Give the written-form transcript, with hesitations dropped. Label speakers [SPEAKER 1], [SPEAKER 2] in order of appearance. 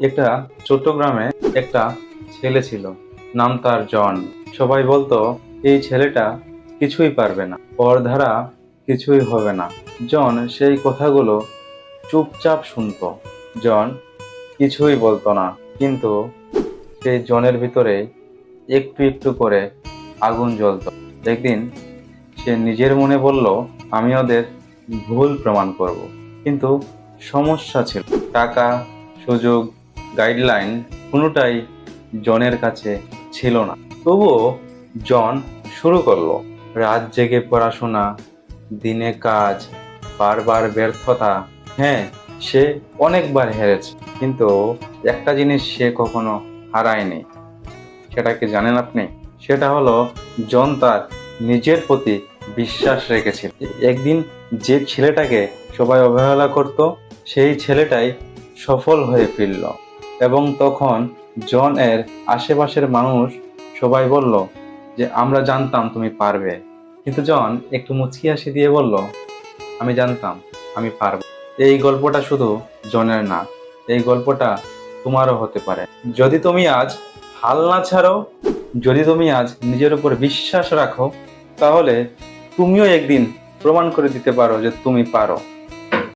[SPEAKER 1] একটা ছোট্ট গ্রামে একটা ছেলে ছিল, নাম তার জন। সবাই বলতো এই ছেলেটা কিছুই পারবে না, ওর দ্বারা কিছুই হবে না। জন সেই কথাগুলো চুপচাপ শুনতো। জন কিছুই বলতো না, কিন্তু সেই জনের ভিতরে একটু একটু করে আগুন জ্বলতো। একদিন সে নিজের মনে বলল, আমি ওদের ভুল প্রমাণ করব। কিন্তু সমস্যা ছিল, টাকা, সুযোগ, গাইডলাইন কোনোটাই জনের কাছে ছিল না। তবুও জন শুরু করলো। রাত জেগে পড়াশোনা, দিনে কাজ, বারবার ব্যর্থতা। হ্যাঁ, সে অনেকবার হেরেছে, কিন্তু একটা জিনিস সে কখনো হারায়নি। সেটা কি জানেন আপনি? সেটা হলো জন তার নিজের প্রতি বিশ্বাস রেখেছিল। একদিন যে ছেলেটাকে সবাই অবহেলা করত, সেই ছেলেটাই সফল হয়ে ফিরল। এবং তখন জন এর আশেপাশের মানুষ সবাই বলল যে আমরা জানতাম তুমি পারবে। কিন্তু জন একটু মুচকি হাসি দিয়ে বলল, আমি জানতাম আমি পারবো। এই গল্পটা শুধু জনের না, এই গল্পটা তোমারও হতে পারে। যদি তুমি আজ হাল না ছাড়ো, যদি তুমি আজ নিজের উপর বিশ্বাস রাখো, তাহলে তুমিও একদিন প্রমাণ করে দিতে পারো যে তুমি পারো।